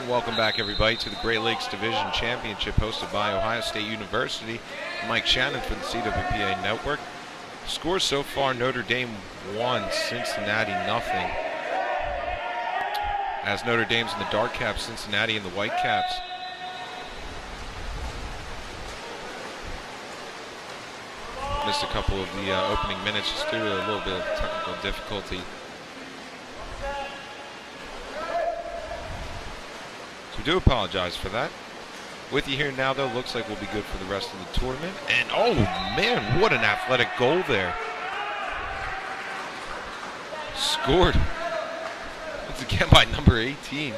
And welcome back, everybody, to the Great Lakes Division Championship hosted by Ohio State University. Mike Shannon for the CWPA Network. Scores so far: Notre Dame 1, Cincinnati nothing. As Notre Dame's in the dark caps, Cincinnati in the white caps. Missed a couple of the opening minutes just due to a little bit of technical difficulty. So we do apologize for that. With you here now, though, looks like we'll be good for the rest of the tournament. And oh man, what an athletic goal there. Scored once again by number 18.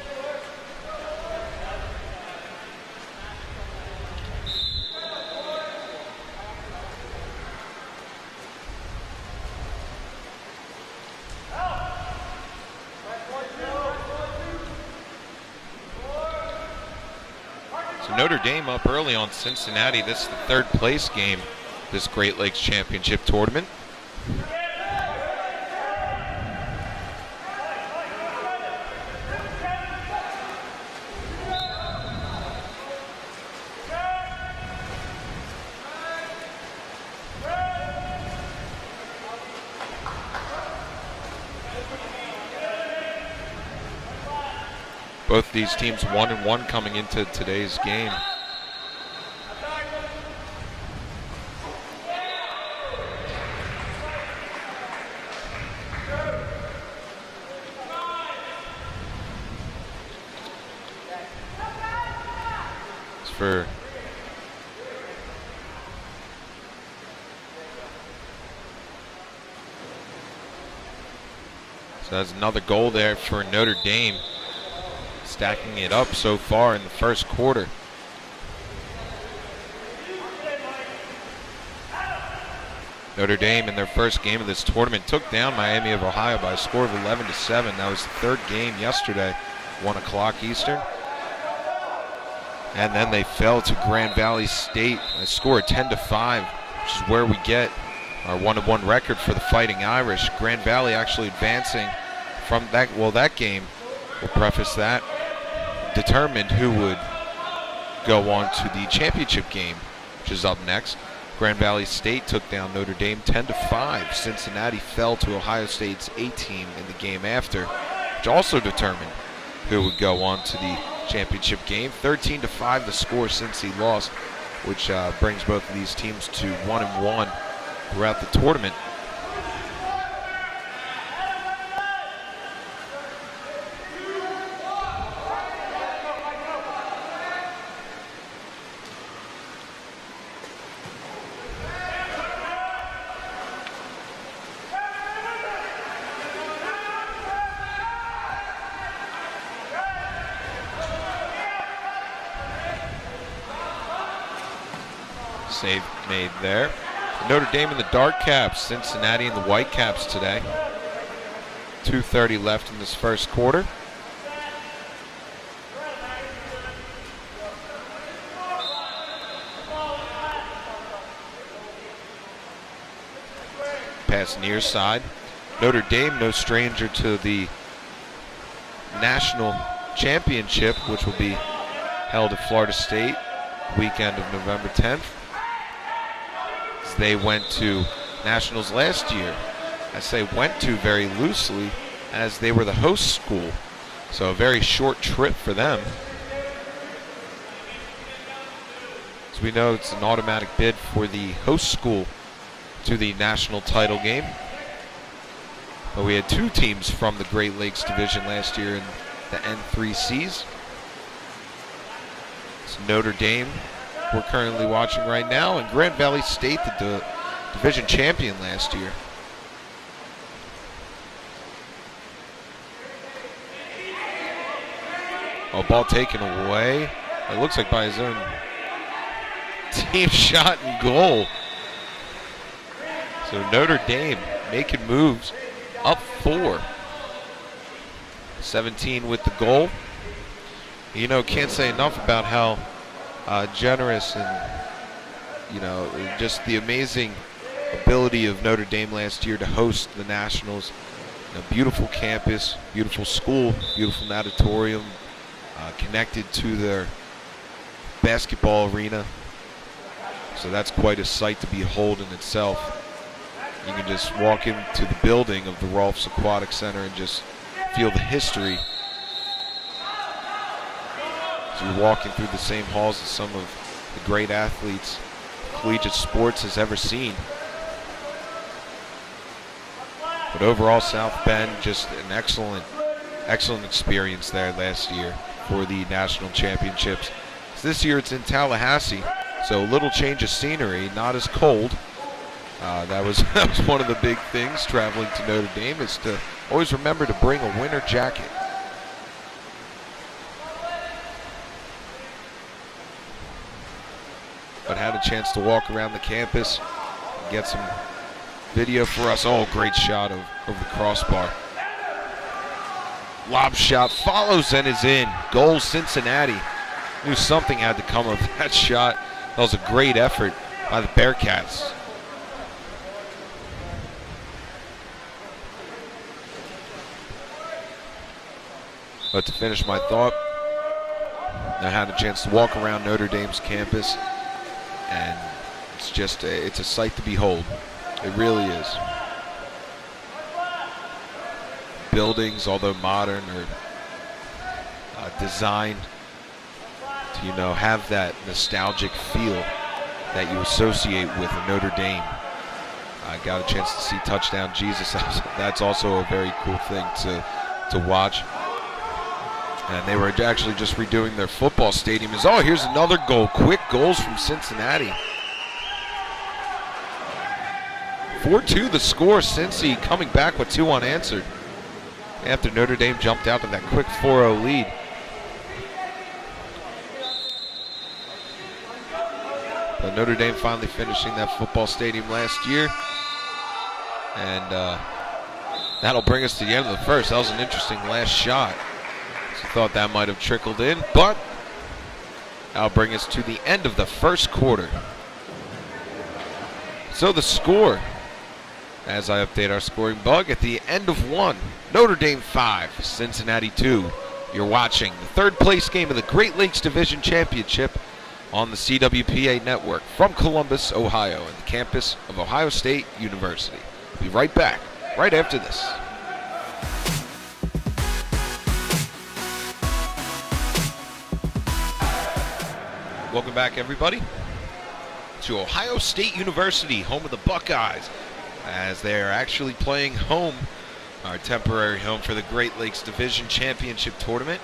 Notre Dame up early on Cincinnati. This is the third place game this Great Lakes Championship tournament. Both these teams 1-1 coming into today's game. So that's another goal there for Notre Dame, stacking it up so far in the first quarter. Notre Dame in their first game of this tournament took down Miami of Ohio by a score of 11-7. That was the third game yesterday, 1 o'clock Eastern. And then they fell to Grand Valley State, a score of 10-5, which is where we get our 1-1 record for the Fighting Irish. Grand Valley actually advancing from that, well, that game, we'll preface that, determined who would go on to the championship game, which is up next. Grand Valley State took down Notre Dame 10-5. Cincinnati fell to Ohio State's A team in the game after, which also determined who would go on to the championship game. 13-5 the score since he lost, which brings both of these teams to 1-1 throughout the tournament. Save made there. Notre Dame in the dark caps, Cincinnati in the white caps today. 2:30 left in this first quarter. Pass near side. Notre Dame no stranger to the national championship, which will be held at Florida State weekend of November 10th. They went to nationals last year. I say went to very loosely, as they were the host school. So a very short trip for them. As we know, it's an automatic bid for the host school to the national title game. But we had two teams from the Great Lakes Division last year in the N3Cs. It's Notre Dame we're currently watching right now, and Grand Valley State, the division champion last year. Oh, ball taken away. It looks like by his own team shot and goal. So Notre Dame making moves, up 4. 17 with the goal. You know, can't say enough about how generous and, you know, just the amazing ability of Notre Dame last year to host the Nationals. A beautiful campus, beautiful school, beautiful natatorium, connected to their basketball arena. So that's quite a sight to behold in itself. You can just walk into the building of the Rolfs Aquatic Center and just feel the history. So you're walking through the same halls as some of the great athletes collegiate sports has ever seen. But overall, South Bend, just an excellent experience there last year for the national championships. So this year it's in Tallahassee, so a little change of scenery, not as cold. That was one of the big things traveling to Notre Dame, is to always remember to bring a winter jacket. But had a chance to walk around the campus, get some video for us. Oh, great shot of the crossbar. Lob shot follows and is in. Goal, Cincinnati. Knew something had to come of that shot. That was a great effort by the Bearcats. But to finish my thought, I had a chance to walk around Notre Dame's campus, and it's just it's a sight to behold. It really is. Buildings, although modern, are designed to, have that nostalgic feel that you associate with Notre Dame. I got a chance to see Touchdown Jesus. That's also a very cool thing to watch. And they were actually just redoing their football stadium. Oh, here's another goal. Quick goals from Cincinnati. 4-2 the score. Cincy coming back with 2 unanswered after Notre Dame jumped out to that quick 4-0 lead. But Notre Dame finally finishing that football stadium last year. And that'll bring us to the end of the first. That was an interesting last shot. So thought that might have trickled in, but that'll bring us to the end of the first quarter. So the score, as I update our scoring bug, at the end of 1, Notre Dame 5, Cincinnati 2. You're watching the third place game of the Great Lakes Division Championship on the CWPA network from Columbus, Ohio, and the campus of Ohio State University. We'll be right back, right after this. Welcome back, everybody, to Ohio State University, home of the Buckeyes, as they are actually playing home, our temporary home, for the Great Lakes Division Championship Tournament.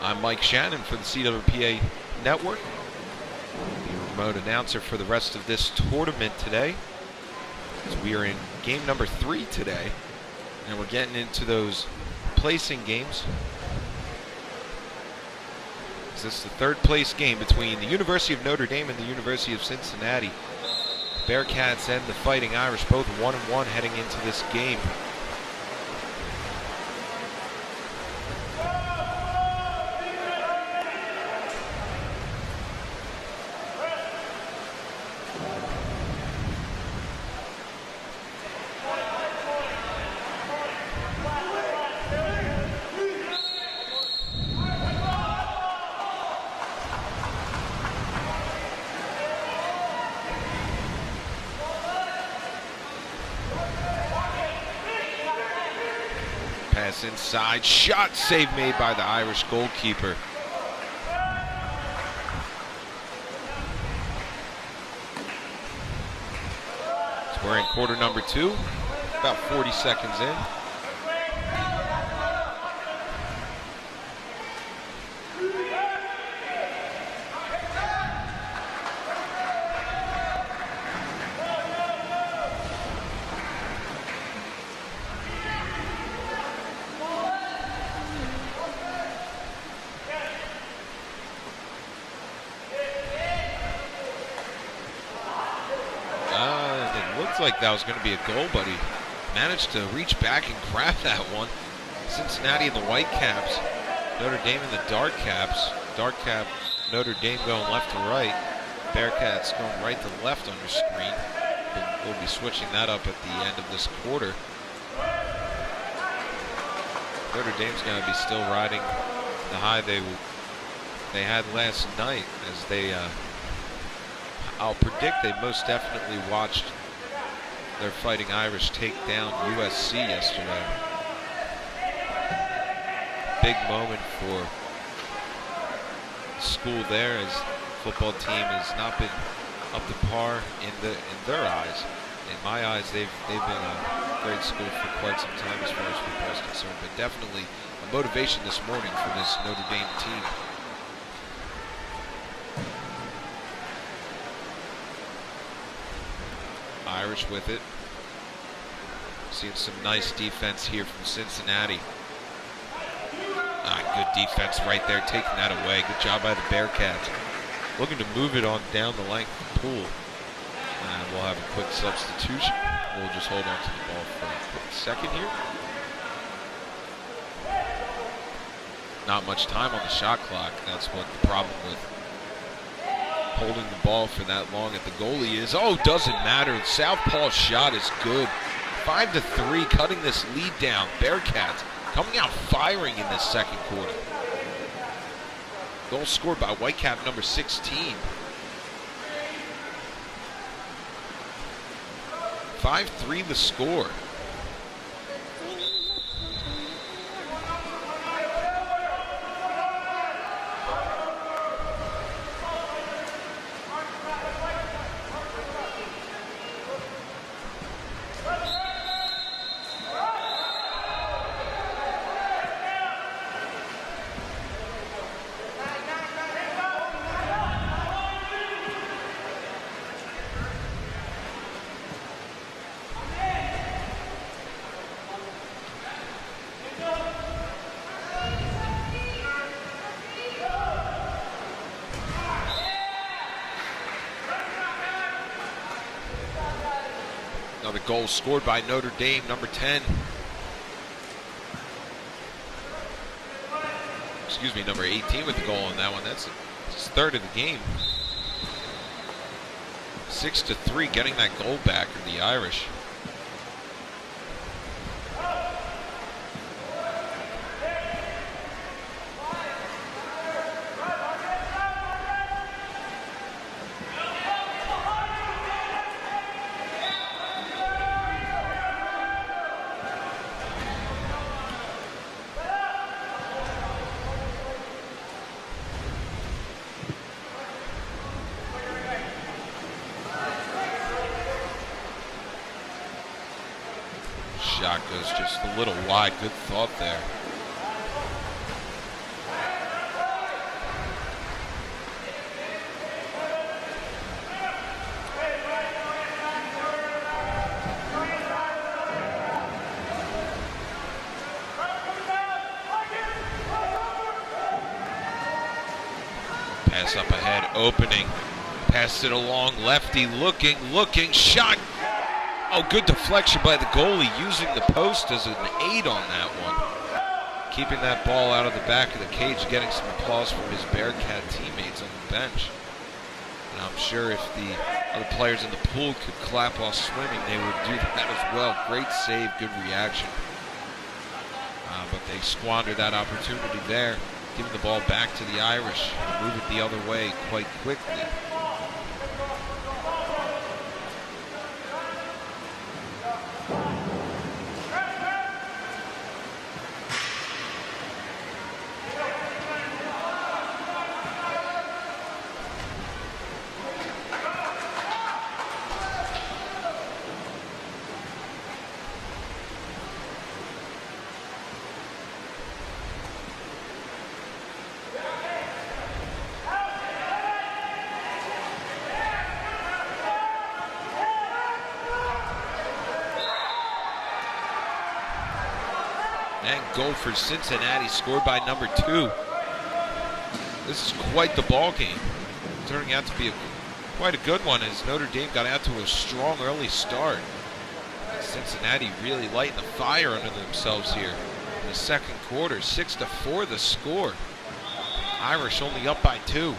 I'm Mike Shannon for the CWPA Network, the remote announcer for the rest of this tournament today. So we are in game number 3 today, and we're getting into those placing games. This is the third place game between the University of Notre Dame and the University of Cincinnati. Bearcats and the Fighting Irish both 1-1 heading into this game. Pass inside, shot save made by the Irish goalkeeper. So we're in quarter number 2, about 40 seconds in. Like that was going to be a goal, but he managed to reach back and grab that one. Cincinnati in the white caps, Notre Dame in the dark caps. Dark cap, Notre Dame going left to right, Bearcats going right to left on your screen. We'll be switching that up at the end of this quarter. Notre Dame's going to be still riding the high they had last night, as I'll predict they most definitely watched their Fighting Irish take down USC yesterday. Big moment for the school there, as the football team has not been up to par in their eyes. In my eyes, they've been a great school for quite some time as far as football is concerned, but definitely a motivation this morning for this Notre Dame team. Irish with it. Seeing some nice defense here from Cincinnati. Good defense right there, taking that away. Good job by the Bearcats. Looking to move it on down the length of the pool. And we'll have a quick substitution. We'll just hold on to the ball for a quick second here. Not much time on the shot clock. That's what the problem with holding the ball for that long at the goalie is. Oh, doesn't matter. The southpaw shot is good. 5-3, cutting this lead down. Bearcats coming out firing in this second quarter. Goal scored by Whitecap number 16. 5-3 the score. Another goal scored by Notre Dame, number 10. Excuse me, number 18 with the goal on that one. That's his third of the game. 6-3, getting that goal back for the Irish. Shot goes just a little wide. Good thought there. Pass up ahead, opening. Passed it along, lefty looking, shot. Oh, good deflection by the goalie, using the post as an aid on that one. Keeping that ball out of the back of the cage, getting some applause from his Bearcat teammates on the bench. And I'm sure if the other players in the pool could clap while swimming, they would do that as well. Great save, good reaction. But they squandered that opportunity there, giving the ball back to the Irish, move it the other way quite quickly. And goal for Cincinnati, scored by number 2. This is quite the ball game. Turning out to be quite a good one, as Notre Dame got out to a strong early start. And Cincinnati really lighting the fire under themselves here in the second quarter. 6-4 the score. Irish only up by 2.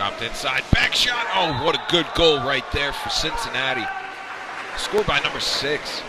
Dropped inside, back shot. Oh, what a good goal right there for Cincinnati. Scored by number 6.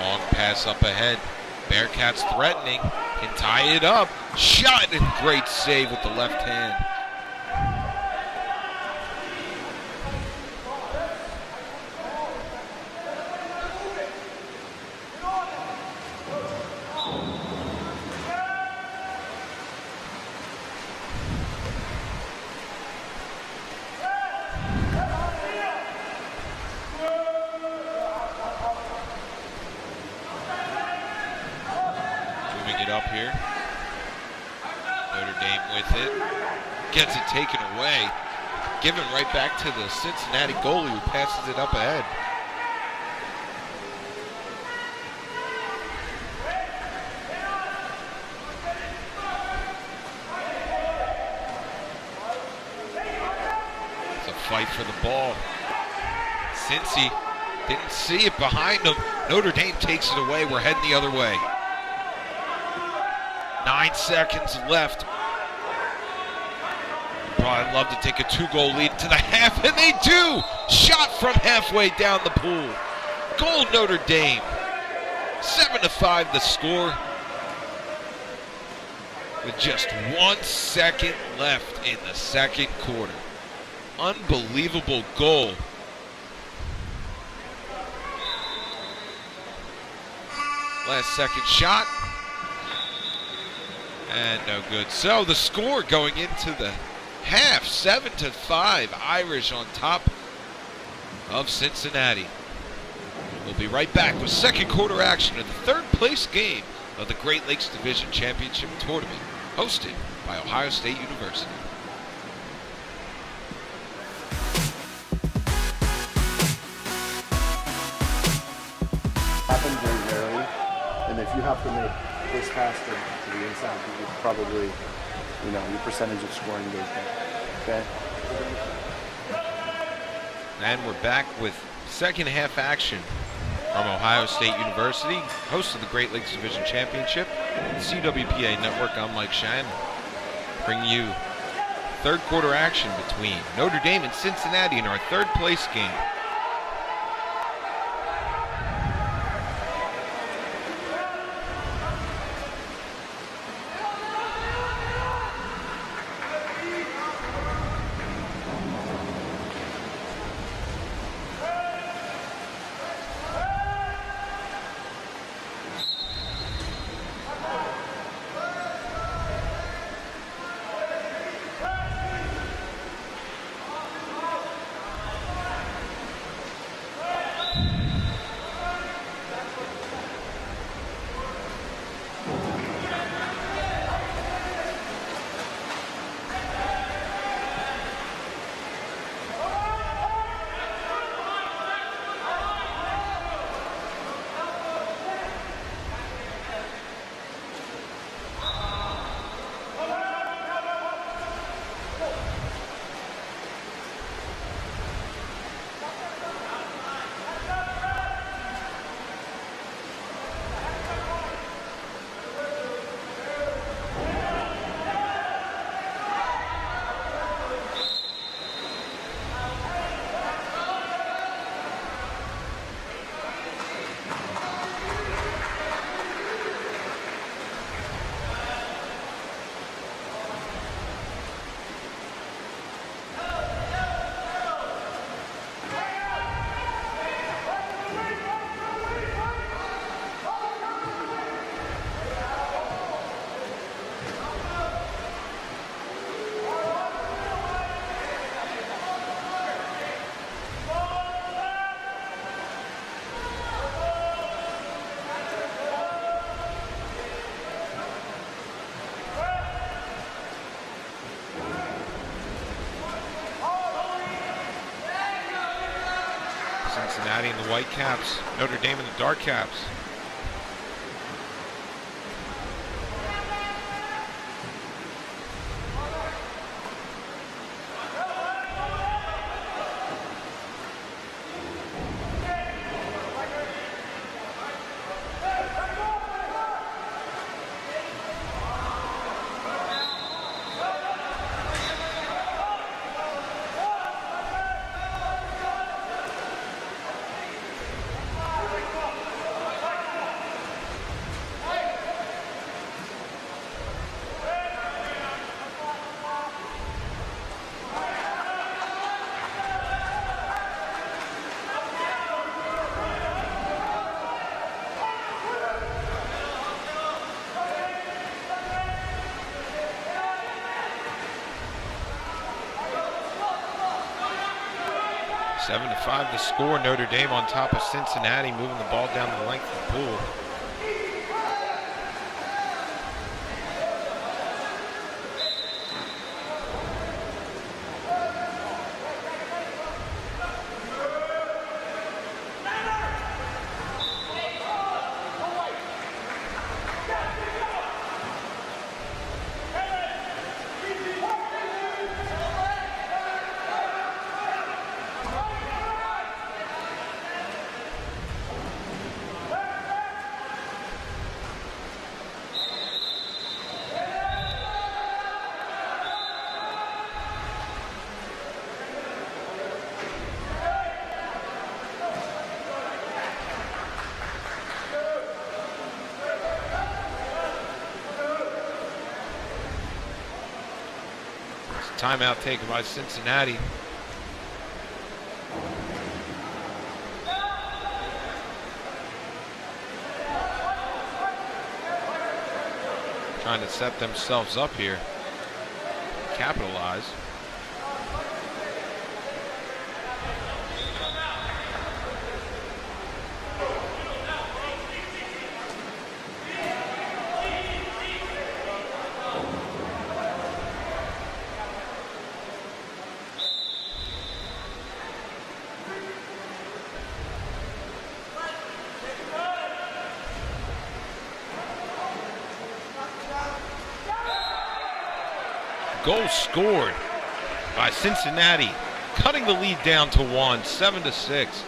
Long pass up ahead. Bearcats threatening. Can tie it up. Shot and great save with the left hand. It up here. Notre Dame with it. Gets it taken away. Given right back to the Cincinnati goalie who passes it up ahead. It's a fight for the ball. Cincy didn't see it behind him. Notre Dame takes it away. We're heading the other way. 9 seconds left. Probably love to take a 2-goal lead to the half, and they do! Shot from halfway down the pool. Goal Notre Dame. 7-5 the score. With just 1 second left in the second quarter. Unbelievable goal. Last second shot. And no good. So the score going into the half, 7-5. Irish on top of Cincinnati. We'll be right back with second quarter action of the third place game of the Great Lakes Division Championship Tournament, hosted by Ohio State University. Happens very rarely, and if you have to make this pass to the inside, you probably, your percentage of scoring goes down. Okay? And we're back with second half action from Ohio State University, host of the Great Lakes Division Championship, the CWPA Network. I'm Mike Shannon, bringing you third quarter action between Notre Dame and Cincinnati in our third place game. Cincinnati in the white caps, Notre Dame in the dark caps. Seven to 5 the score. Notre Dame on top of Cincinnati, moving the ball down the length of the pool. Timeout taken by Cincinnati. Trying to set themselves up here. Capitalize. Goal scored by Cincinnati, cutting the lead down to 1, 7 to 6.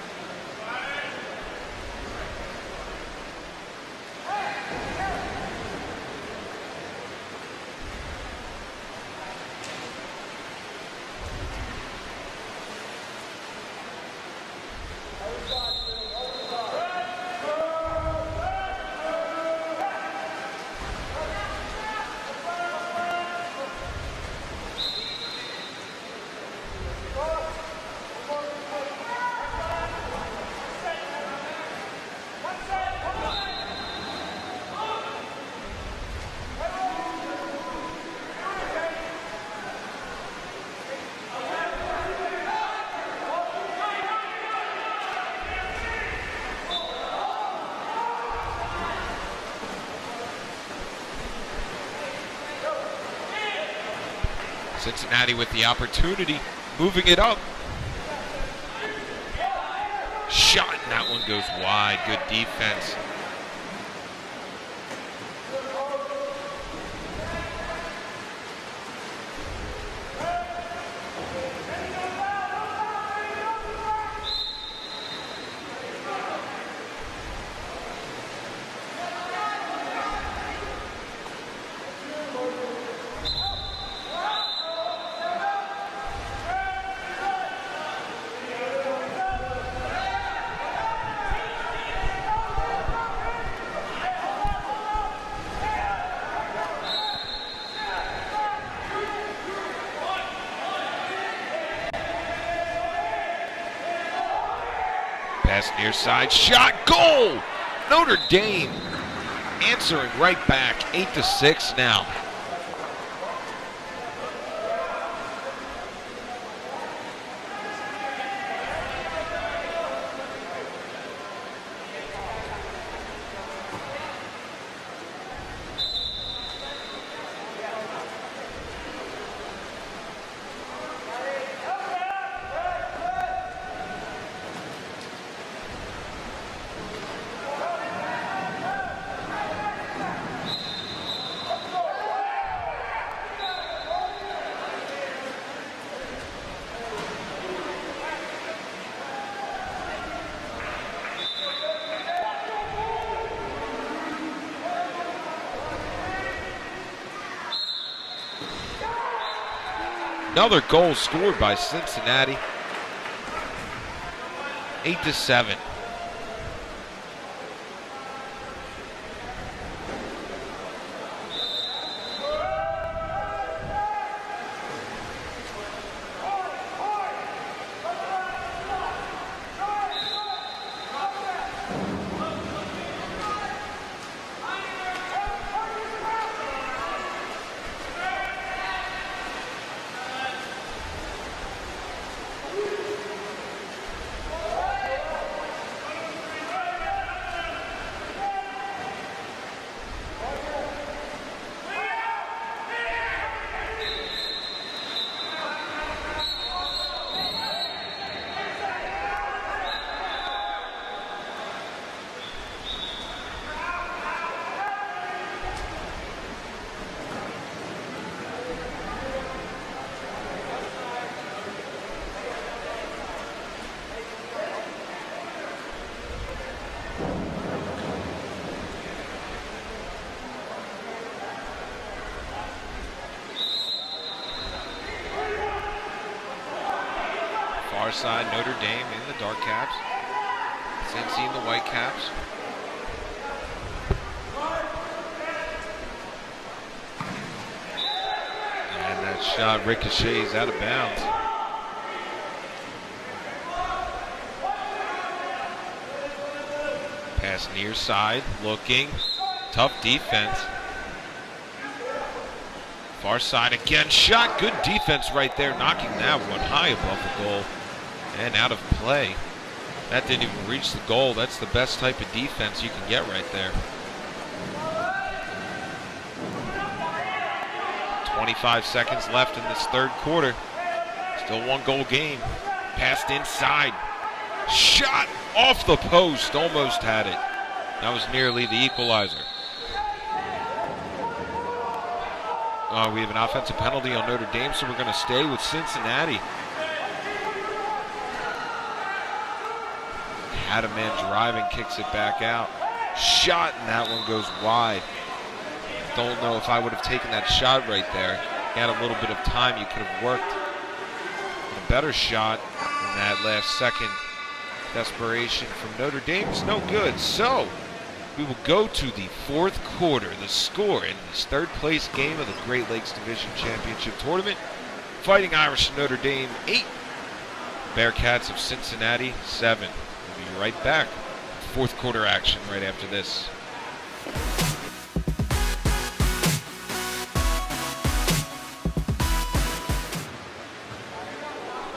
Cincinnati with the opportunity, moving it up. Shot, and that one goes wide. Good defense. Pass near side, shot, goal! Notre Dame answering right back, 8 to 6 now. Another goal scored by Cincinnati. 8-7. Far side, Notre Dame in the dark caps. Cincy in the white caps. And that shot ricochets out of bounds. Pass near side, looking. Tough defense. Far side again, shot. Good defense right there, knocking that one high above the goal and out of play. That didn't even reach the goal. That's the best type of defense you can get right there. 25 seconds left in this third quarter. Still 1-goal game. Passed inside. Shot off the post. Almost had it. That was nearly the equalizer. We have an offensive penalty on Notre Dame, so we're going to stay with Cincinnati. Had a man driving, kicks it back out. Shot, and that one goes wide. Don't know if I would have taken that shot right there. You had a little bit of time, you could have worked a better shot in that last second. Desperation from Notre Dame is no good. So we will go to the fourth quarter. The score in this third place game of the Great Lakes Division Championship Tournament. Fighting Irish Notre Dame 8. Bearcats of Cincinnati 7. We'll be right back. Fourth quarter action right after this.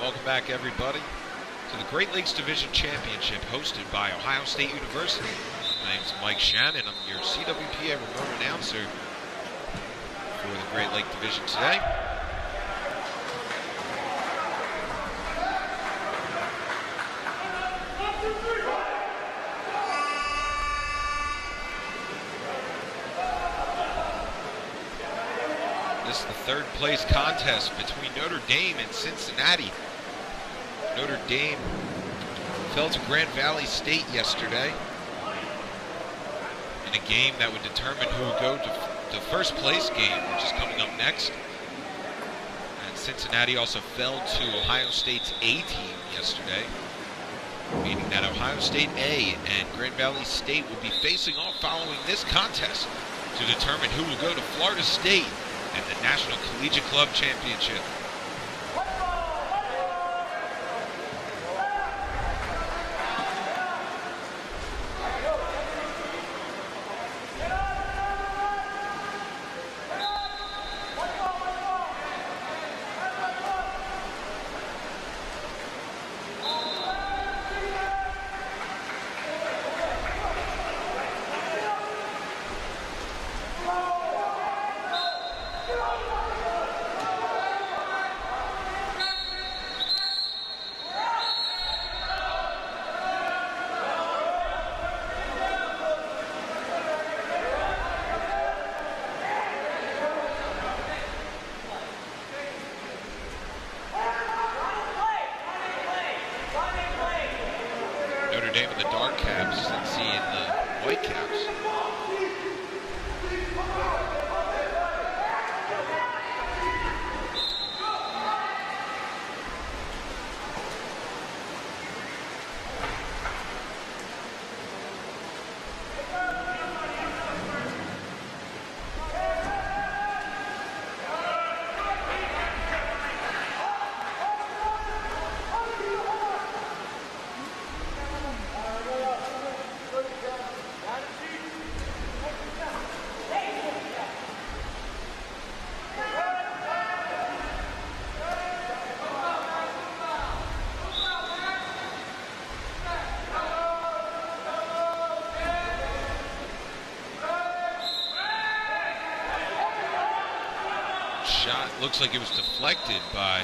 Welcome back, everybody, to the Great Lakes Division Championship hosted by Ohio State University. My name is Mike Shannon. I'm your CWPA remote announcer for the Great Lake Division today. This is the third place contest between Notre Dame and Cincinnati. Notre Dame fell to Grand Valley State yesterday in a game that would determine who would go to the first place game, which is coming up next. And Cincinnati also fell to Ohio State's A team yesterday, meaning that Ohio State A and Grand Valley State will be facing off following this contest to determine who will go to Florida State and the National Collegiate Club Championship. Notre Dame in the dark caps, Cincy in the white caps. shot looks like it was deflected by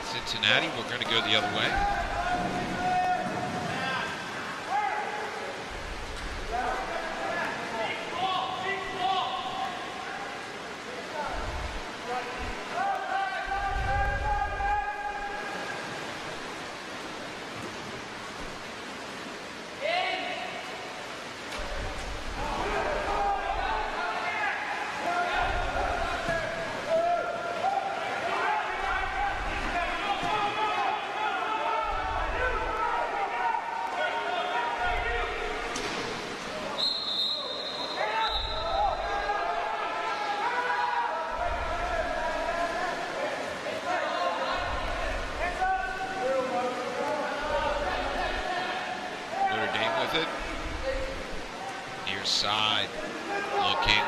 Cincinnati. We're going to go the other way. It. Near side, looking,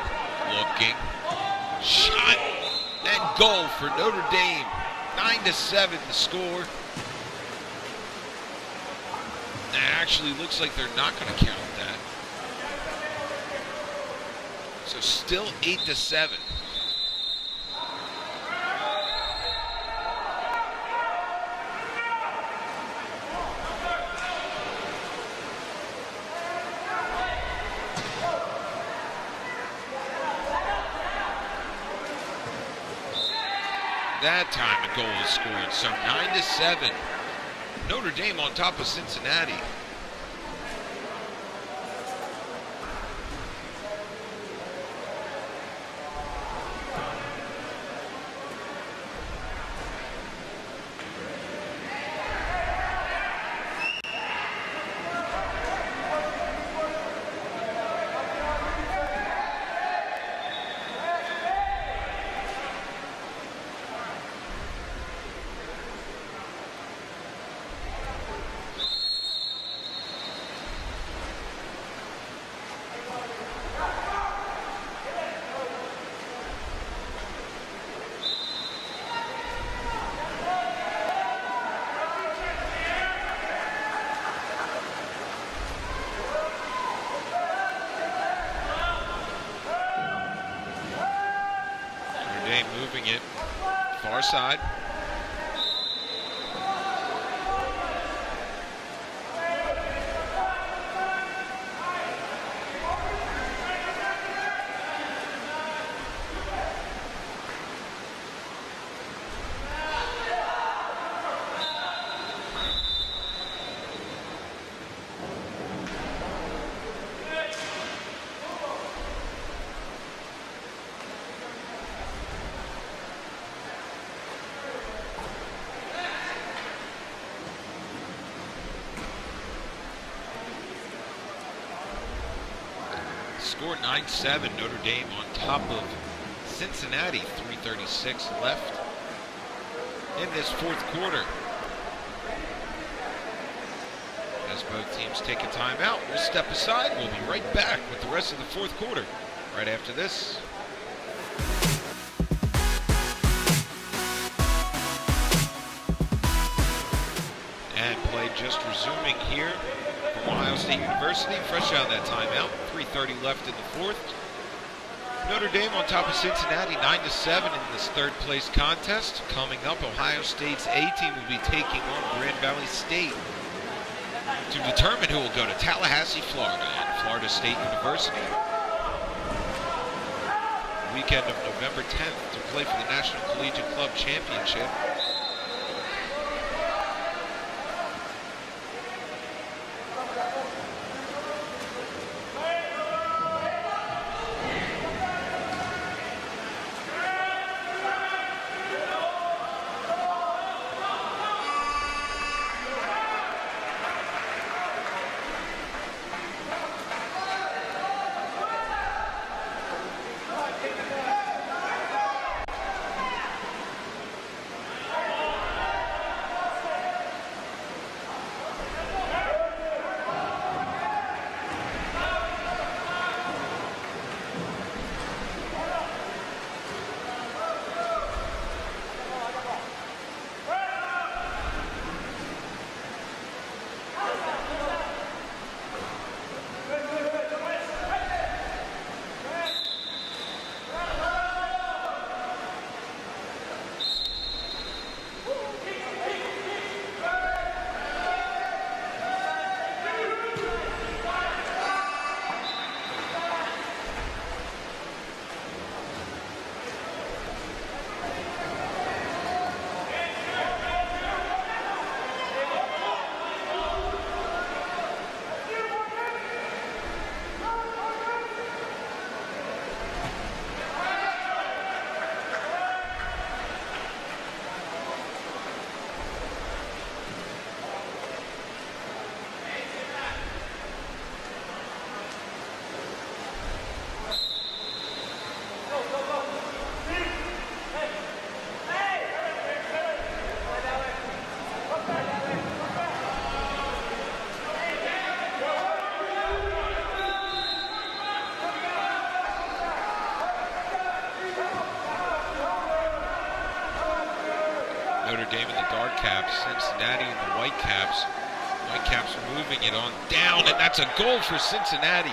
shot, and goal for Notre Dame. 9-7 the score. It actually looks like they're not going to count that. So still 8-7. That time a goal is scored, so 9-7. Notre Dame on top of Cincinnati. Moving it far side. Score 9-7, Notre Dame on top of Cincinnati. 3:36 left in this fourth quarter. As both teams take a timeout, we'll step aside. We'll be right back with the rest of the fourth quarter right after this. And play just resuming here from Ohio State University, fresh out of that timeout. 3:30 left in the fourth. Notre Dame on top of Cincinnati, 9-7 in this third place contest. Coming up, Ohio State's A team will be taking on Grand Valley State to determine who will go to Tallahassee, Florida, and Florida State University. Weekend of November 10th to play for the National Collegiate Club Championship. Notre Dame in the dark caps, Cincinnati in the white caps. Whitecaps moving it on down, and that's a goal for Cincinnati.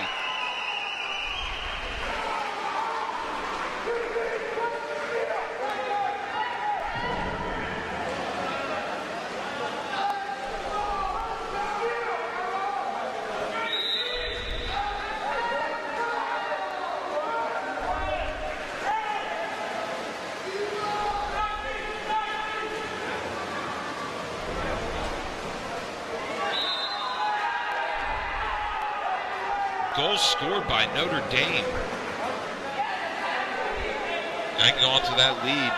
Goal scored by Notre Dame. Hanging on to that lead.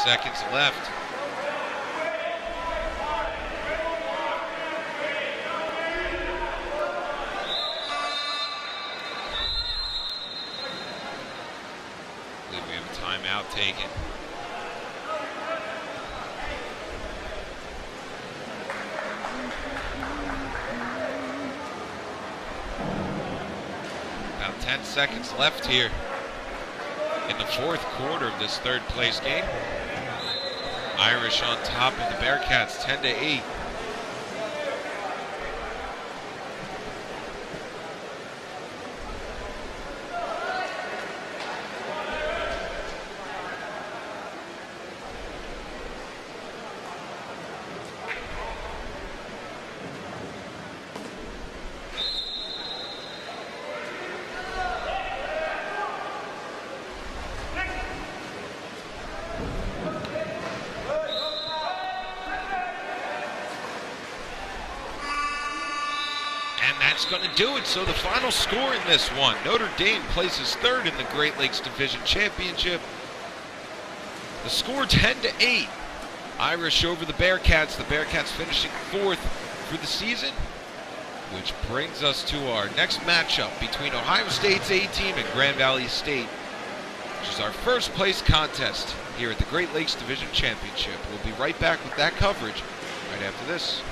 Seconds left. I believe we have a timeout taken. About 10 seconds left here in the fourth quarter of this third place game. Irish on top of the Bearcats, 10-8. That's going to do it. So the final score in this one, Notre Dame places third in the Great Lakes Division Championship. The score 10-8. Irish over the Bearcats. The Bearcats finishing fourth for the season, which brings us to our next matchup between Ohio State's A-team and Grand Valley State, which is our first place contest here at the Great Lakes Division Championship. We'll be right back with that coverage right after this.